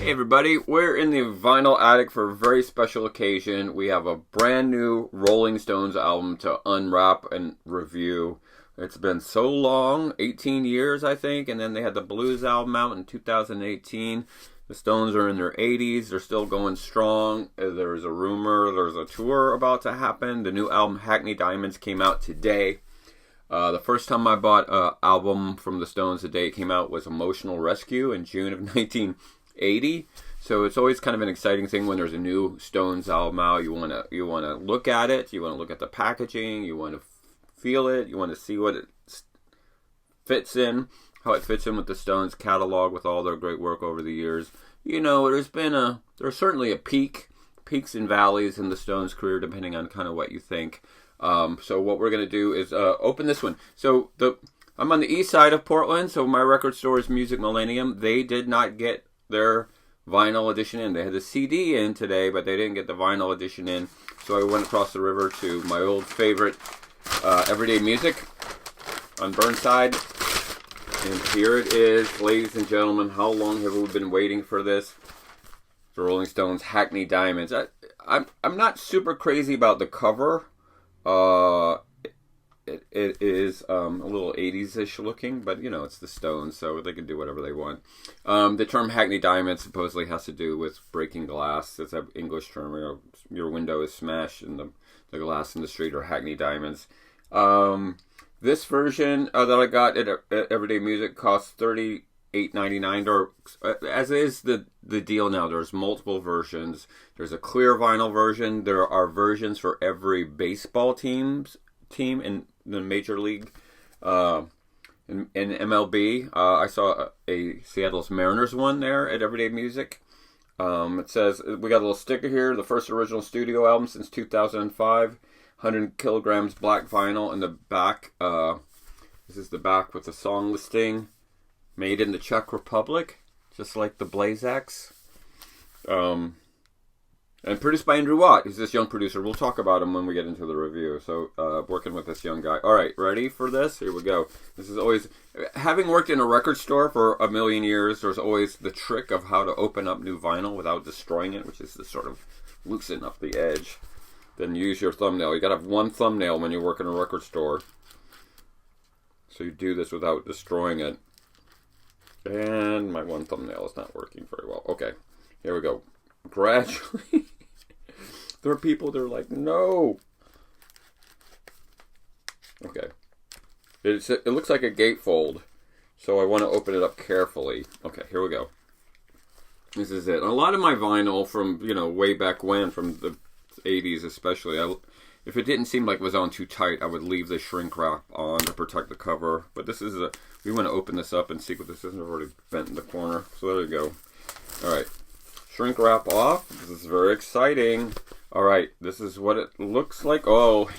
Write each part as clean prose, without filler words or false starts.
Hey everybody, we're in the vinyl attic for a very special occasion. We have a brand new Rolling Stones album to unwrap and review. It's been so long, 18 years I think, and then they had the Blues album out in 2018. The Stones are in their 80s, they're still going strong. There's a rumor, there's a tour about to happen. The new album, Hackney Diamonds, came out today. The first time I bought an album from the Stones, the day it came out, was Emotional Rescue in June of 1980. So it's always kind of an exciting thing when there's a new Stones album out. You want to look at it, you want to look at the packaging, you want to feel it, you want to see what it fits in, how it fits in with the Stones catalog with all their great work over the years. You know, there's certainly peaks and valleys in the Stones' career, depending on kind of what you think. So what we're going to do is open this one. So I'm on the east side of Portland, so my record store is Music Millennium. They did not get their vinyl edition in. They had the CD in today, but they didn't get the vinyl edition in. So I went across the river to my old favorite Everyday Music on Burnside. And here it is, ladies and gentlemen. How long have we been waiting for this? The Rolling Stones Hackney Diamonds. I'm not super crazy about the cover. It is a little 80s-ish looking, but you know, it's the Stones, so they can do whatever they want. The term Hackney Diamonds supposedly has to do with breaking glass. It's an English term. You know, your window is smashed and the glass in the street are Hackney Diamonds. This version that I got at Everyday Music costs $38.99, or as is the deal now. There's multiple versions. There's a clear vinyl version. There are versions for every baseball team in the major league. In MLB, I saw a Seattle's Mariners one there at Everyday Music. It says, we got a little sticker here, the first original studio album since 2005, 100 kilograms black vinyl in the back. This is the back with the song listing. Made in the Czech Republic, just like the Blazaks. And produced by Andrew Watt. He's this young producer. We'll talk about him when we get into the review. So, working with this young guy. All right, ready for this? Here we go. This is always, having worked in a record store for a million years, there's always the trick of how to open up new vinyl without destroying it, which is to sort of loosen up the edge. Then use your thumbnail. You got to have one thumbnail when you work in a record store. So you do this without destroying it. And my one thumbnail is not working very well. Okay, here we go. Gradually, there are people that are like, no. Okay. It looks like a gatefold, so I want to open it up carefully. Okay, here we go. This is it. A lot of my vinyl from, you know, way back when, from the 80s especially, if it didn't seem like it was on too tight, I would leave the shrink wrap on to protect the cover. But this is we want to open this up and see what this is. I've already bent in the corner. So there we go. All right. Shrink wrap off. This is very exciting. All right. This is what it looks like. Oh,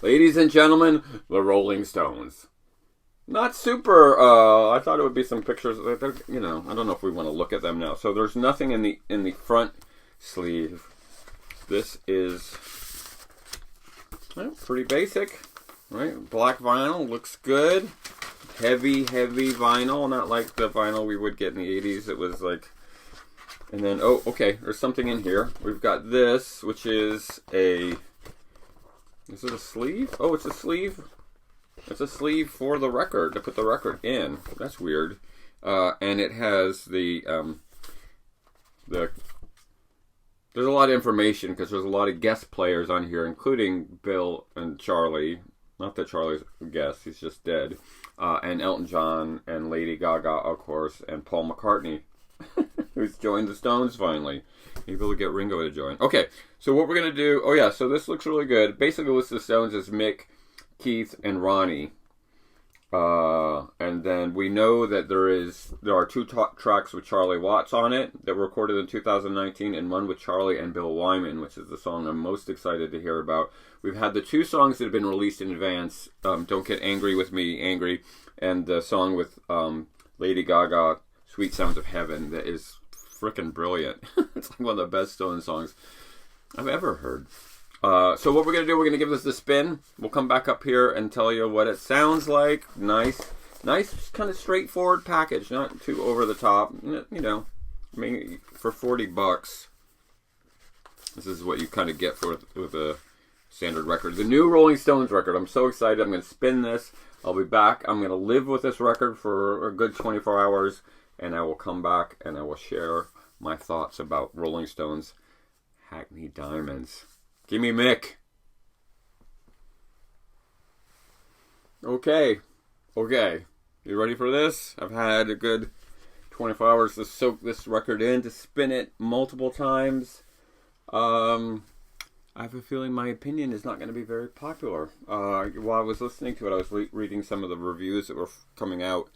ladies and gentlemen, the Rolling Stones. Not super. I thought it would be some pictures. You know, I don't know if we want to look at them now. So there's nothing in the front sleeve. This is... well, pretty basic, right? Black vinyl, looks good. Heavy vinyl, not like the vinyl we would get in the 80s. It was like, and then, oh, okay, there's something in here. We've got this, which is is it a sleeve? Oh, it's a sleeve. It's a sleeve for the record, to put the record in. That's weird. And it has there's a lot of information because there's a lot of guest players on here, including Bill and Charlie. Not that Charlie's a guest, he's just dead. And Elton John and Lady Gaga, of course, and Paul McCartney, who's joined the Stones finally. Maybe we'll get Ringo to join. Okay, so what we're going to do... oh yeah, so this looks really good. Basically, the list of the Stones is Mick, Keith, and Ronnie. And then we know that there are two tracks with Charlie Watts on it that were recorded in 2019, and one with Charlie and Bill Wyman, which is the song I'm most excited to hear about. We've had the two songs that have been released in advance, Don't Get Angry With Me, Angry, and the song with Lady Gaga, Sweet Sounds of Heaven, that is freaking brilliant. It's like one of the best Stones songs I've ever heard. So what we're going to do, we're going to give this a spin. We'll come back up here and tell you what it sounds like. Nice kind of straightforward package, not too over the top. You know, I mean, for $40, this is what you kind of get with a standard record. The new Rolling Stones record. I'm so excited. I'm going to spin this. I'll be back. I'm going to live with this record for a good 24 hours, and I will come back and I will share my thoughts about Rolling Stones' Hackney Diamonds. Give me Mick. Okay. You ready for this? I've had a good 24 hours to soak this record in, to spin it multiple times. I have a feeling my opinion is not going to be very popular. While I was listening to it, I was reading some of the reviews that were coming out,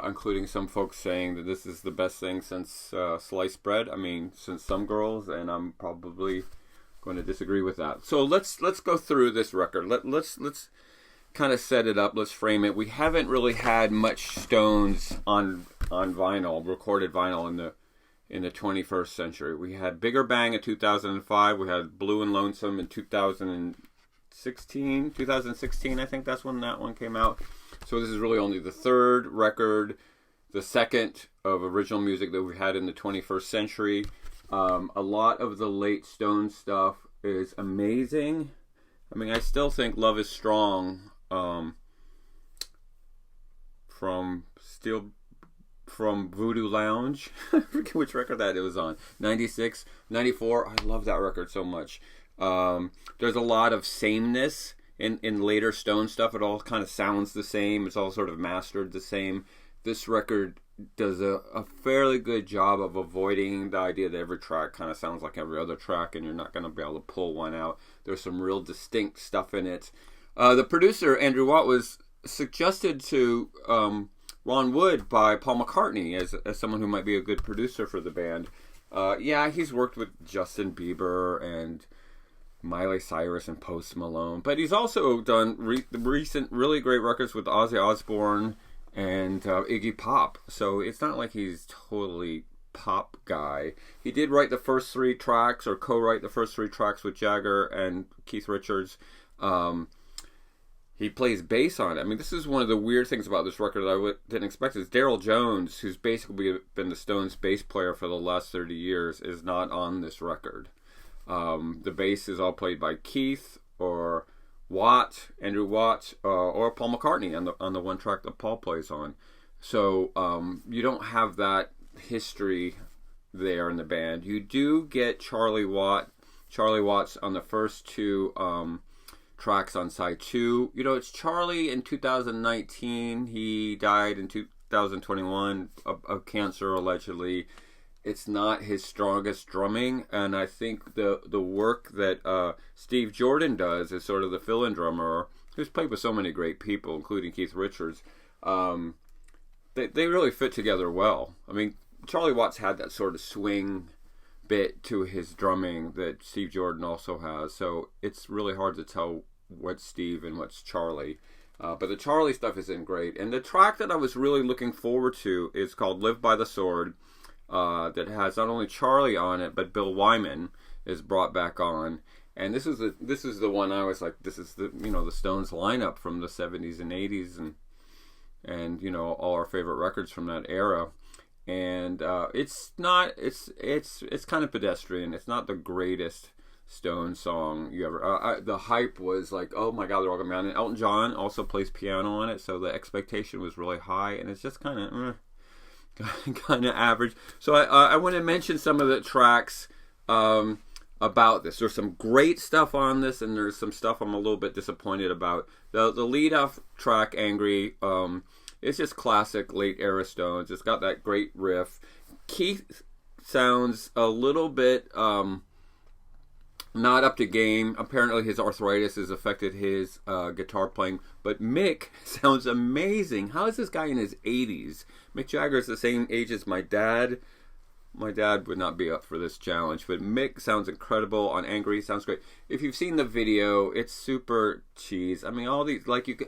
including some folks saying that this is the best thing since sliced bread. I mean, since Some Girls, and I'm probably going to disagree with that. So let's go through this record. Let's kind of set it up. Let's frame it. We haven't really had much Stones on vinyl, recorded vinyl in the 21st century. We had Bigger Bang in 2005. We had Blue and Lonesome in 2016, I think that's when that one came out. So this is really only the third record, the second of original music that we've had in the 21st century. A lot of the late Stones stuff is amazing. I mean, I still think Love Is Strong from Voodoo Lounge. I forget which record that it was on. 96, 94. I love that record so much. There's a lot of sameness in later Stone stuff. It all kind of sounds the same. It's all sort of mastered the same. This record does a fairly good job of avoiding the idea that every track kind of sounds like every other track and you're not going to be able to pull one out. There's some real distinct stuff in it. The producer, Andrew Watt, was suggested to Ron Wood by Paul McCartney as someone who might be a good producer for the band. Yeah, he's worked with Justin Bieber and Miley Cyrus and Post Malone, but he's also done recent really great records with Ozzy Osbourne and Iggy Pop. So it's not like he's totally pop guy. He did write the first three tracks, or co-write the first three tracks with Jagger and Keith Richards. He plays bass on it. I mean, this is one of the weird things about this record that I didn't expect. Is Daryl Jones, who's basically been the Stones' bass player for the last 30 years, is not on this record. The bass is all played by Keith or Watt, Andrew Watt, or Paul McCartney on the one track that Paul plays on. So you don't have that history there in the band. You do get Charlie Watts on the first two tracks on side 2. You know, it's Charlie in 2019. He died in 2021 of cancer, allegedly. It's not his strongest drumming, and I think the work that Steve Jordan does as sort of the fill-in drummer, who's played with so many great people, including Keith Richards, they really fit together well. I mean, Charlie Watts had that sort of swing bit to his drumming that Steve Jordan also has, so it's really hard to tell what's Steve and what's Charlie. But the Charlie stuff isn't great. And the track that I was really looking forward to is called Live by the Sword, that has not only Charlie on it, but Bill Wyman is brought back on. And this is the one I was like, this is the Stones lineup from the 70s and 80s and all our favorite records from that era. And it's kind of pedestrian. It's not the greatest Stone song you ever. The hype was like, oh my God, they're all going to be on it. Elton John also plays piano on it, so the expectation was really high, and it's just kind of average. So I want to mention some of the tracks about this. There's some great stuff on this, and there's some stuff I'm a little bit disappointed about. The lead off track, Angry, it's just classic late era Stones. It's got that great riff. Keith sounds a little bit not up to game. Apparently his arthritis has affected his guitar playing. But Mick sounds amazing. How is this guy in his 80s? Mick Jagger is the same age as my dad. My dad would not be up for this challenge. But Mick sounds incredible on Angry. Sounds great. If you've seen the video, it's super cheese. I mean, all these,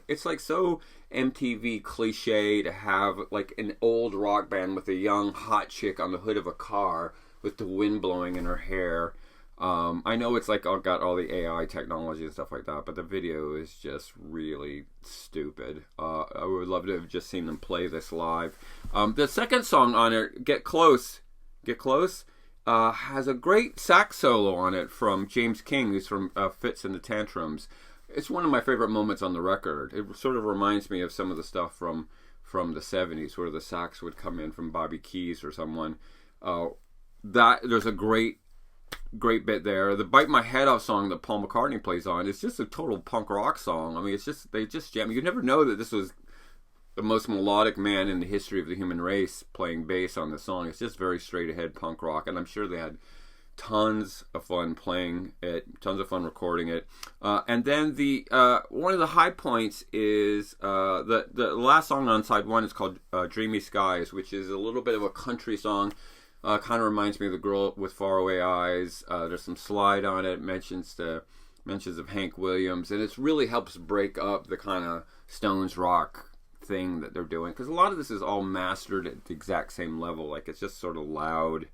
it's like so MTV cliche to have like an old rock band with a young hot chick on the hood of a car with the wind blowing in her hair. I know it's like got all the AI technology and stuff like that, but the video is just really stupid. I would love to have just seen them play this live. The second song on it, Get Close, Get Close, has a great sax solo on it from James King, who's from Fits and the Tantrums. It's one of my favorite moments on the record. It sort of reminds me of some of the stuff from the 70s, where the sax would come in from Bobby Keys or someone. There's a great bit there. The Bite My Head Off song that Paul McCartney plays on is just a total punk rock song. I mean, they just jam. You never know that this was the most melodic man in the history of the human race playing bass on the song. It's just very straight ahead punk rock, and I'm sure they had tons of fun playing it, tons of fun recording it. And then the one of the high points is the last song on side one is called Dreamy Skies, which is a little bit of a country song. Kind of reminds me of The Girl with Faraway Eyes. There's some slide on it, mentions of Hank Williams, and it really helps break up the kind of Stones rock thing that they're doing, because a lot of this is all mastered at the exact same level. Like, it's just sort of loud,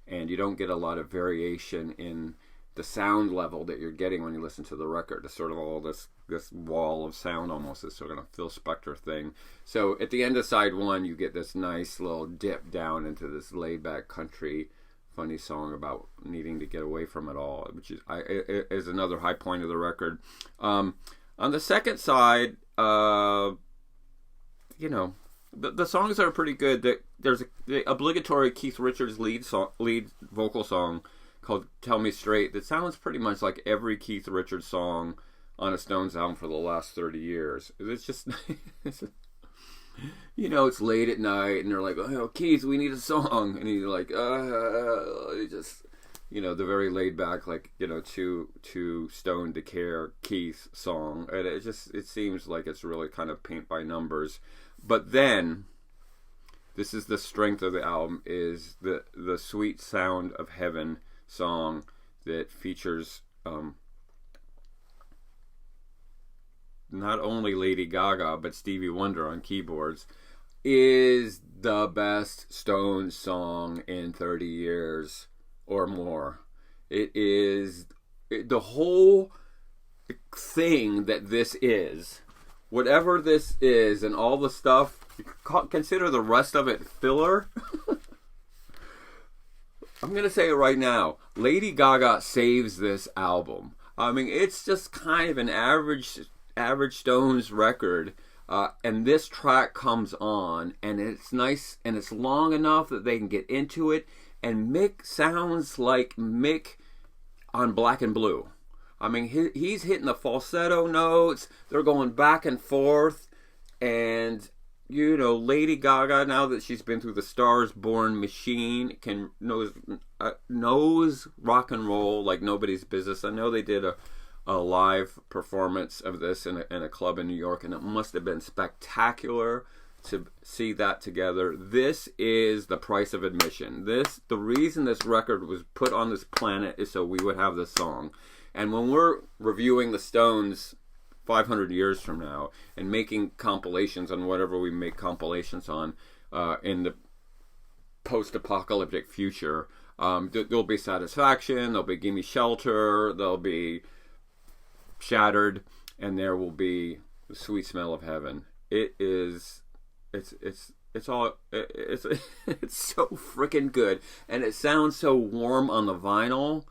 and you don't get a lot of variation in the sound level that you're getting when you listen to the record. It's sort of all this wall of sound, almost this sort of Phil Spector thing. So at the end of side one, you get this nice little dip down into this laid back country funny song about needing to get away from it all, which is another high point of the record. On the second side, the songs are pretty good. There's the obligatory Keith Richards lead vocal song called Tell Me Straight that sounds pretty much like every Keith Richards song on a Stones album for the last 30 years. It's just, it's late at night and they're like, oh, Keith, we need a song. And he's like, just, the very laid back, like, too stoned to care Keith song. And it seems like it's really kind of paint by numbers. But then, this is the strength of the album, is the Sweet Sound of Heaven song that features not only Lady Gaga, but Stevie Wonder on keyboards, is the best Stones song in 30 years or more. It is the whole thing that this is. Whatever this is and all the stuff, consider the rest of it filler. I'm going to say it right now. Lady Gaga saves this album. I mean, it's just kind of an average Stones record. And this track comes on, and it's nice, and it's long enough that they can get into it. And Mick sounds like Mick on Black and Blue. I mean, he's hitting the falsetto notes. They're going back and forth. And, Lady Gaga, now that she's been through the Stars Born machine, knows rock and roll like nobody's business. I know they did a live performance of this in a club in New York, and it must have been spectacular to see that together. This is the price of admission. The reason this record was put on this planet is so we would have this song. And when we're reviewing the Stones 500 years from now and making compilations on whatever we make compilations on in the post-apocalyptic future, there'll be Satisfaction, there'll be Gimme Shelter, there'll be Shattered, and there will be The Sweet Smell of Heaven. It's so freaking good, and it sounds so warm on the vinyl.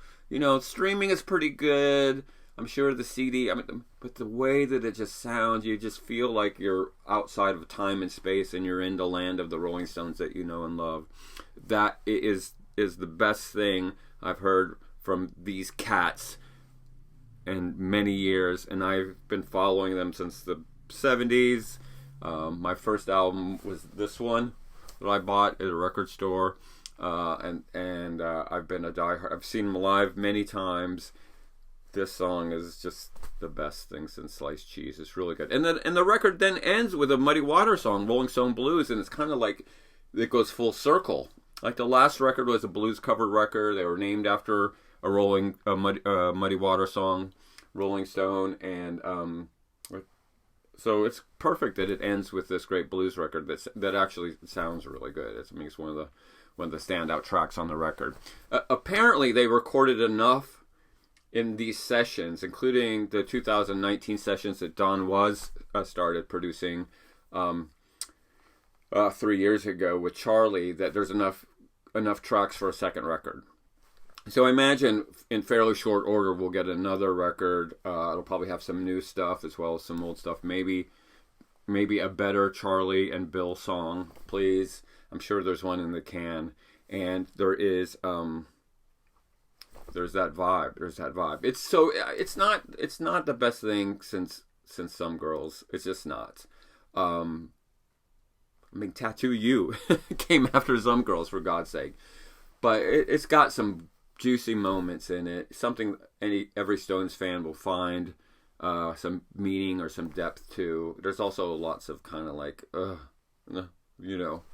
Streaming is pretty good. I'm sure the CD, but the way that it just sounds, you just feel like you're outside of time and space, and you're in the land of the Rolling Stones that you know and love. That is the best thing I've heard from these cats in many years, and I've been following them since the 70s. My first album was this one that I bought at a record store. And I've been a diehard. I've seen them live many times. This song is just the best thing since sliced cheese. It's really good. And the record then ends with a Muddy Waters song, Rolling Stone Blues, and it's kind of like it goes full circle. Like the last record was a blues covered record. They were named after a Muddy Waters song, Rolling Stone, and so it's perfect that it ends with this great blues record that actually sounds really good. It's one of the standout tracks on the record. Apparently, they recorded enough in these sessions, including the 2019 sessions that Don Was started producing 3 years ago with Charlie, that there's enough enough tracks for a second record. So I imagine in fairly short order we'll get another record. It'll probably have some new stuff as well as some old stuff. Maybe a better Charlie and Bill song, please. I'm sure there's one in the can. And there is there's that vibe. It's not the best thing since Some Girls. It's just not. Tattoo You came after Some Girls, for God's sake. But it's got some juicy moments in it. Something every Stones fan will find some meaning or some depth to. There's also lots of kind of like,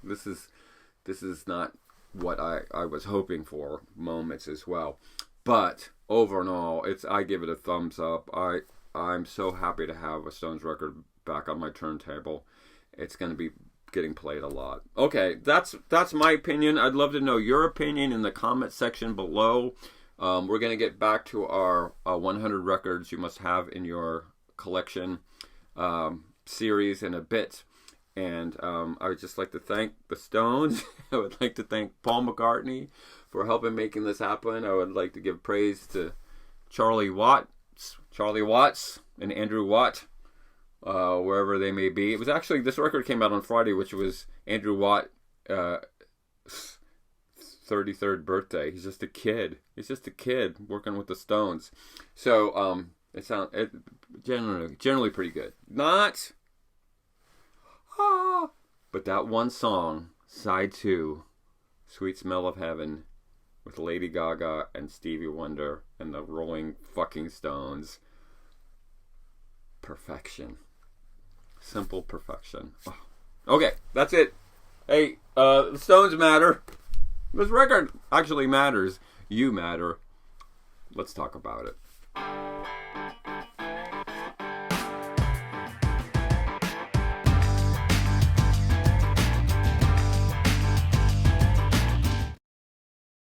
this is not what I was hoping for moments as well. But overall, I give it a thumbs up. I'm so happy to have a Stones record back on my turntable. It's going to be getting played a lot. Okay, that's my opinion. I'd love to know your opinion in the comment section below. We're going to get back to our 100 records you must have in your collection series in a bit. And I would just like to thank the Stones. I would like to thank Paul McCartney for helping making this happen. I would like to give praise to Charlie Watts, and Andrew Watt, wherever they may be. It was actually, this record came out on Friday, which was Andrew Watt 33rd birthday. He's just a kid working with the Stones. So it generally pretty good. Not, but that one song, side 2, Sweet Smell of Heaven, with Lady Gaga and Stevie Wonder and the Rolling fucking Stones. Perfection. Simple perfection. Okay, that's it. Hey, the Stones matter. This record actually matters. You matter. Let's talk about it.